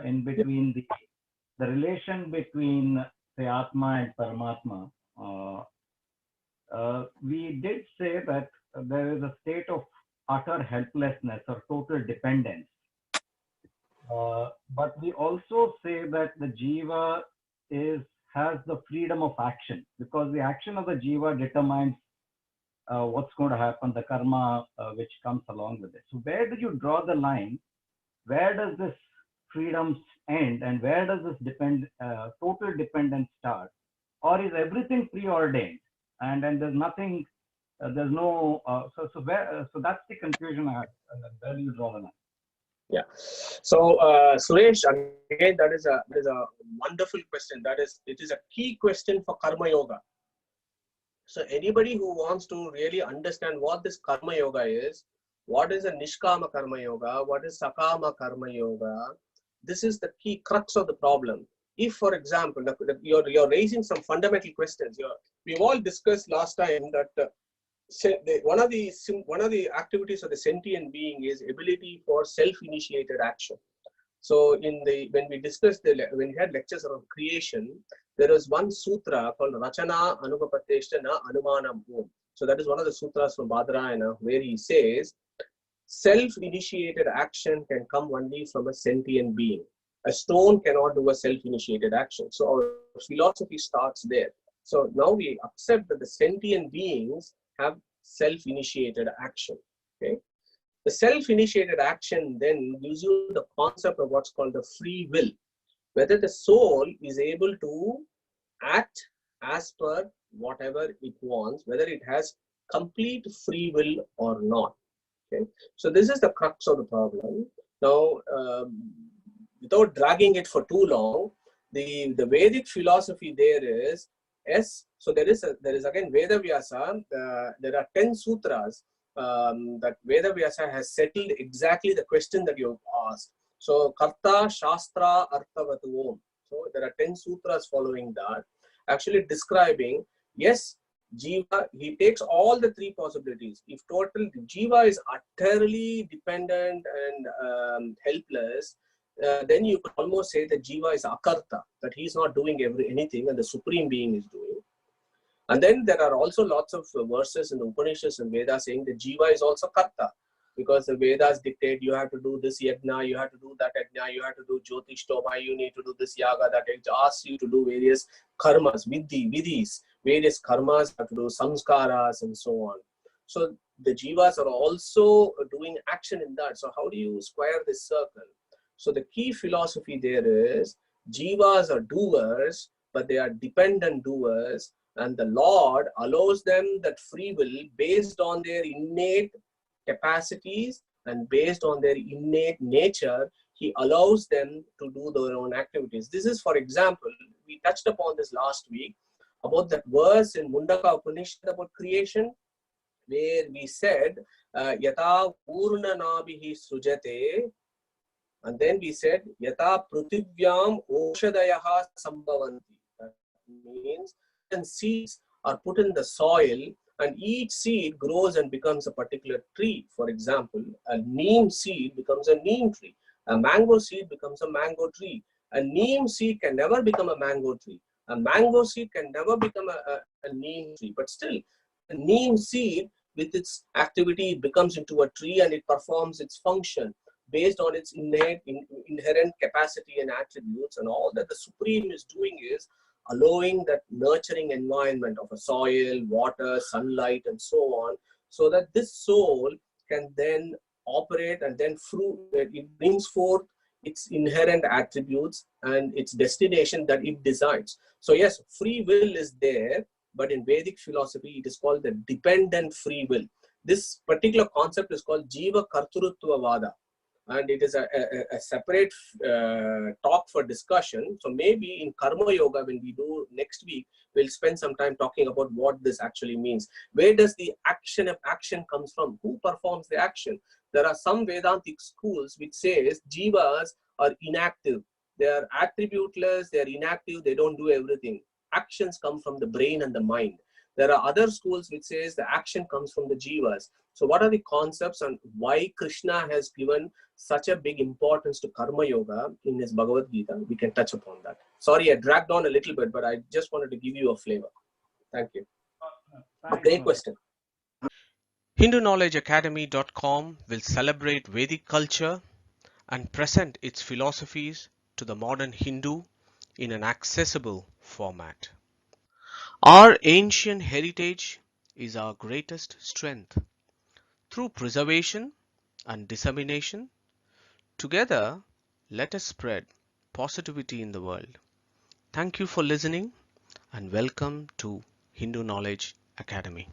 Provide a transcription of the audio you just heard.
in between the relation between say Atma and Paramatma, we did say that there is a state of utter helplessness or total dependence. But we also say that the jiva has the freedom of action, because the action of the jiva determines what's going to happen, the karma which comes along with it. So where do you draw the line? Where does this freedom end, and where does this total dependence start? Or is everything preordained, and there's nothing, there's no, so that's the confusion I have. Where do you draw the line? Yeah. So Suresh, again, that is a wonderful question. It is a key question for Karma Yoga. So anybody who wants to really understand what this Karma Yoga is, what is a Nishkama Karma Yoga, what is Sakama Karma Yoga, this is the key crux of the problem. If, for example, you're raising some fundamental questions. We've all discussed last time that one of the activities of the sentient being is ability for self-initiated action. So when we had lectures around creation, there was one sutra called Rachana Anupapateshta Na Anumanam Om. So that is one of the sutras from Badarayana, where he says self-initiated action can come only from a sentient being. A stone cannot do a self-initiated action. So our philosophy starts there. So now we accept that the sentient beings have self-initiated action. Okay, the self-initiated action then gives you the concept of what's called the free will, whether the soul is able to act as per whatever it wants, whether it has complete free will or not. Okay, so this is the crux of the problem. Now, without dragging it for too long, the Vedic philosophy there is, yes, so there is again Veda Vyasa. There are 10 sutras that Veda Vyasa has settled exactly the question that you've asked. So Karta, Shastra, Arthavatu Om. So there are 10 sutras following that, actually describing, yes, Jiva, he takes all the three possibilities. If Jiva is utterly dependent and helpless, then you could almost say that Jiva is Akarta, that he's not doing anything and the Supreme Being is doing. And then there are also lots of verses in the Upanishads and Vedas saying that Jiva is also Karta, because the Vedas dictate you have to do this yajna, you have to do that yajna, you have to do Jyotishtoma, you need to do this yaga, that it asks you to do various karmas, vidhis, various karmas, you have to do samskaras and so on. So the Jivas are also doing action in that. So how do you square this circle? So the key philosophy there is Jivas are doers, but they are dependent doers, and the Lord allows them that free will based on their innate capacities and based on their innate nature. He allows them to do their own activities. This is, for example, we touched upon this last week about that verse in Mundaka Upanishad about creation, where we said Yata Purnanabihi Srujate, and then we said Yata Pruthivyam Oshadayaha Sambhavanti. That means seeds are put in the soil, and each seed grows and becomes a particular tree. For example, a neem seed becomes a neem tree. A mango seed becomes a mango tree. A neem seed can never become a mango tree. A mango seed can never become a neem tree. But still, a neem seed with its activity becomes into a tree and it performs its function based on its inherent capacity and attributes. And all that the Supreme is doing is allowing that nurturing environment of a soil, water, sunlight, and so on, so that this soul can then operate and then it brings forth its inherent attributes and its destination that it decides. So yes, free will is there, but in Vedic philosophy, it is called the dependent free will. This particular concept is called Jiva Kartrutva Vada. And it is a separate talk for discussion. So maybe in Karma Yoga, when we do next week, we'll spend some time talking about what this actually means. Where does the action of action comes from? Who performs the action? There are some Vedantic schools which says Jivas are inactive. They are attributeless, they are inactive, they don't do everything. Actions come from the brain and the mind. There are other schools which says the action comes from the Jivas. So what are the concepts and why Krishna has given such a big importance to Karma Yoga in his Bhagavad Gita, we can touch upon that. Sorry, I dragged on a little bit, but I just wanted to give you a flavor. Thank you. Great question. HinduKnowledgeAcademy.com will celebrate Vedic culture and present its philosophies to the modern Hindu in an accessible format. Our ancient heritage is our greatest strength. Through preservation and dissemination, together let us spread positivity in the world. Thank you for listening and welcome to Hindu Knowledge Academy.